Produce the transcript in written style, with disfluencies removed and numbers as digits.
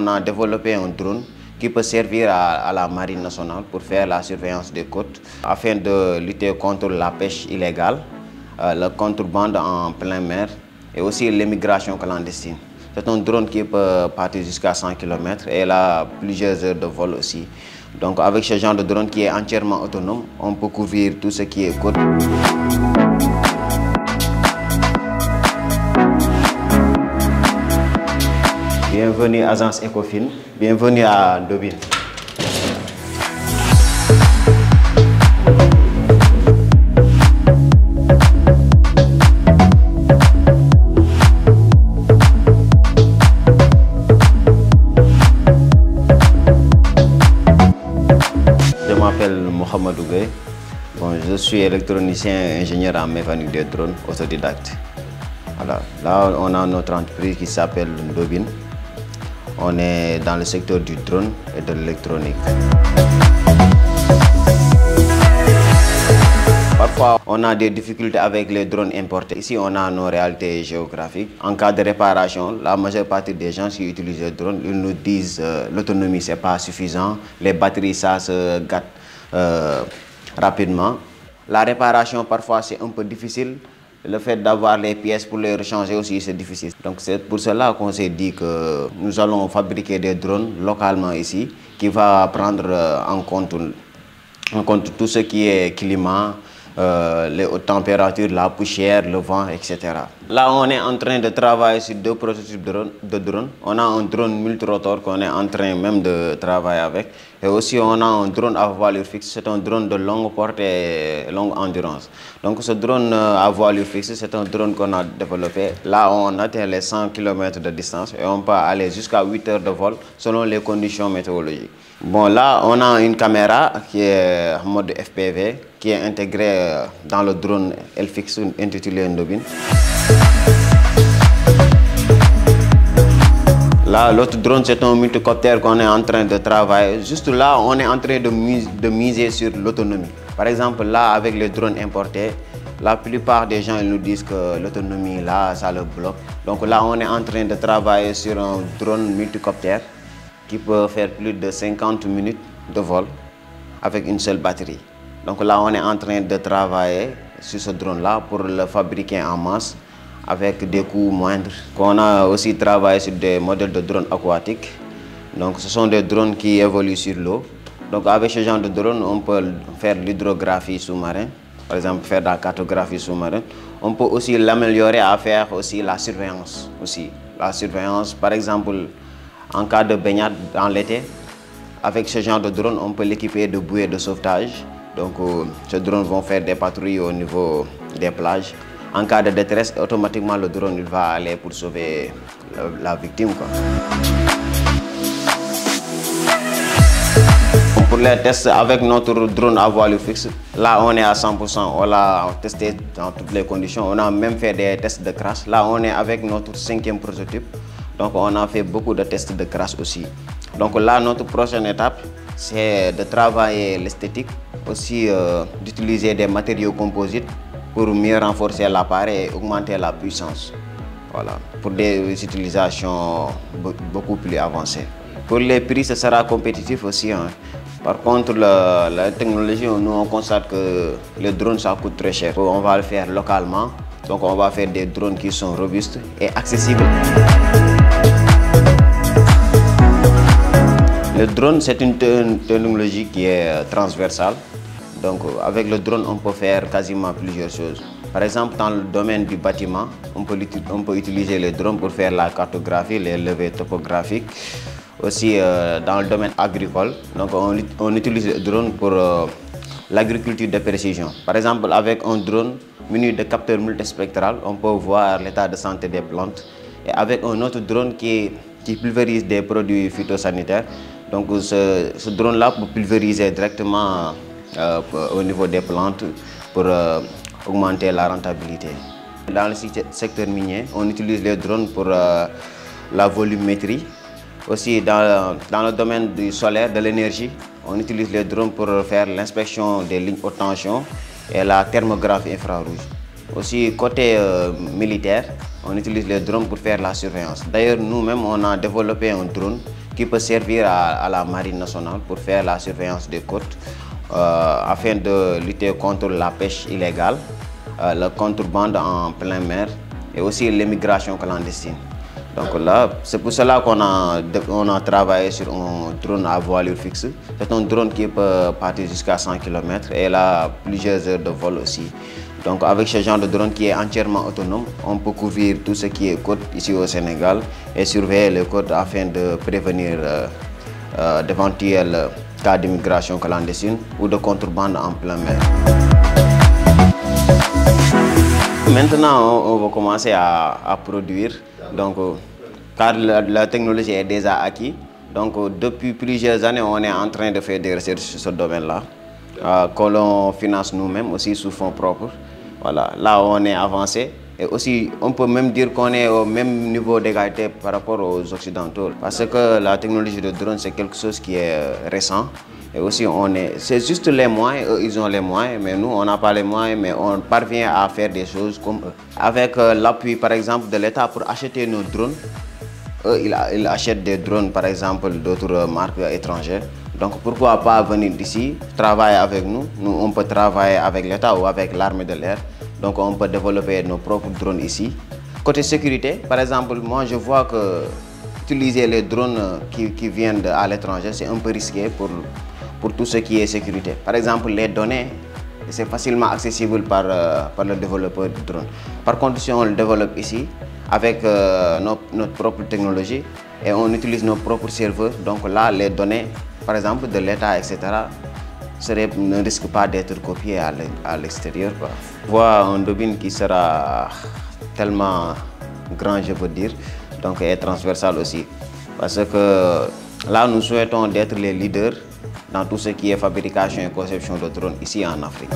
on a développé un drone qui peut servir à la Marine nationale pour faire la surveillance des côtes afin de lutter contre la pêche illégale, la contrebande en pleine mer et aussi l'immigration clandestine. C'est un drone qui peut partir jusqu'à 100 km et il a plusieurs heures de vol aussi. Donc avec ce genre de drone qui est entièrement autonome, on peut couvrir tout ce qui est côte. Bienvenue à Agence Ecofin, bienvenue à Ndobin. Je m'appelle Mohamed Ougay. Je suis électronicien et ingénieur en mécanique des drones autodidacte. Voilà. Là, on a notre entreprise qui s'appelle Ndobin. On est dans le secteur du drone et de l'électronique. Parfois, on a des difficultés avec les drones importés. Ici, on a nos réalités géographiques. En cas de réparation, la majeure partie des gens qui utilisent le drone, ils nous disent que l'autonomie, ce n'est pas suffisant. Les batteries, ça se gâte rapidement. La réparation, parfois, c'est un peu difficile. Le fait d'avoir les pièces pour les rechanger aussi, c'est difficile. Donc c'est pour cela qu'on s'est dit que nous allons fabriquer des drones localement ici qui va prendre en compte tout ce qui est climat, les hautes températures, la poussière, le vent, etc. Là, on est en train de travailler sur deux prototypes de drones. On a un drone multirotor qu'on est en train même de travailler avec. Et aussi, on a un drone à voilure fixe. C'est un drone de longue portée et longue endurance. Donc, ce drone à voilure fixe, c'est un drone qu'on a développé. Là, on atteint les 100 km de distance et on peut aller jusqu'à 8 heures de vol selon les conditions météorologiques. Bon, là, on a une caméra qui est en mode FPV, qui est intégrée dans le drone L-Fix intitulé Ndobin. Là, l'autre drone, c'est un multicoptère qu'on est en train de travailler. Juste là, on est en train de miser sur l'autonomie. Par exemple, là, avec les drones importés, la plupart des gens ils nous disent que l'autonomie, là, ça le bloque. Donc là, on est en train de travailler sur un drone multicoptère qui peut faire plus de 50 minutes de vol avec une seule batterie. Donc là, on est en train de travailler sur ce drone-là pour le fabriquer en masse avec des coûts moindres. On a aussi travaillé sur des modèles de drones aquatiques. Donc ce sont des drones qui évoluent sur l'eau. Donc avec ce genre de drone, on peut faire l'hydrographie sous-marine, par exemple faire de la cartographie sous-marine. On peut aussi l'améliorer à faire aussi la surveillance. La surveillance, par exemple, en cas de baignade dans l'été, avec ce genre de drone, on peut l'équiper de bouées de sauvetage. Donc ces drones vont faire des patrouilles au niveau des plages. En cas de détresse, automatiquement le drone il va aller pour sauver la victime, quoi. Pour les tests avec notre drone à voilure fixe, là on est à 100%, on l'a testé dans toutes les conditions. On a même fait des tests de crash. Là on est avec notre 5e prototype. Donc on a fait beaucoup de tests de crash aussi. Donc là notre prochaine étape, c'est de travailler l'esthétique, aussi d'utiliser des matériaux composites pour mieux renforcer l'appareil et augmenter la puissance. Voilà, pour des utilisations beaucoup plus avancées. Pour les prix, ce sera compétitif aussi, hein. Par contre, la technologie, nous on constate que les drones ça coûte très cher. On va le faire localement, donc on va faire des drones qui sont robustes et accessibles. Le drone, c'est une technologie qui est transversale. Donc avec le drone, on peut faire quasiment plusieurs choses. Par exemple, dans le domaine du bâtiment, on peut utiliser les drones pour faire la cartographie, les levées topographiques. Aussi dans le domaine agricole, donc on utilise le drone pour l'agriculture de précision. Par exemple, avec un drone muni de capteurs multispectral, on peut voir l'état de santé des plantes. Et avec un autre drone qui pulvérise des produits phytosanitaires, donc ce drone-là peut pulvériser directement au niveau des plantes pour augmenter la rentabilité. Dans le secteur minier, on utilise les drones pour la volumétrie. Aussi dans le domaine du solaire, de l'énergie, on utilise les drones pour faire l'inspection des lignes haute tension et la thermographie infrarouge. Aussi côté militaire, on utilise les drones pour faire la surveillance. D'ailleurs, nous-mêmes, on a développé un drone qui peut servir à la Marine nationale pour faire la surveillance des côtes afin de lutter contre la pêche illégale, la contrebande en pleine mer et aussi l'immigration clandestine. Donc là, c'est pour cela qu'on a travaillé sur un drone à voilure fixe. C'est un drone qui peut partir jusqu'à 100 km et il a plusieurs heures de vol aussi. Donc avec ce genre de drone qui est entièrement autonome, on peut couvrir tout ce qui est côte ici au Sénégal et surveiller les côtes afin de prévenir d'éventuels cas d'immigration clandestine ou de contrebande en pleine mer. Maintenant, on va commencer à produire, donc, car la technologie est déjà acquise. Donc depuis plusieurs années, on est en train de faire des recherches sur ce domaine-là, que l'on finance nous-mêmes aussi sous fonds propres. Voilà, là on est avancé et aussi on peut même dire qu'on est au même niveau d'égalité par rapport aux Occidentaux. Parce que la technologie de drone c'est quelque chose qui est récent et aussi c'est juste les moyens, eux ils ont les moyens mais nous on n'a pas les moyens mais on parvient à faire des choses comme eux. Avec l'appui par exemple de l'État pour acheter nos drones, eux ils achètent des drones par exemple d'autres marques étrangères. Donc pourquoi pas venir d'ici, travailler avec nous. Nous, on peut travailler avec l'État ou avec l'armée de l'air. Donc on peut développer nos propres drones ici. Côté sécurité, par exemple, moi je vois que utiliser les drones qui viennent à l'étranger, c'est un peu risqué pour tout ce qui est sécurité. Par exemple, les données, c'est facilement accessible par le développeur de drone. Par contre, si on le développe ici, avec notre propre technologie, et on utilise nos propres serveurs, donc là, les données, par exemple, de l'État, etc., ne risquent pas d'être copiées à l'extérieur. On voit un domaine qui sera tellement grand, je peux dire, donc et transversal aussi. Parce que là, nous souhaitons d'être les leaders dans tout ce qui est fabrication et conception de drones ici en Afrique.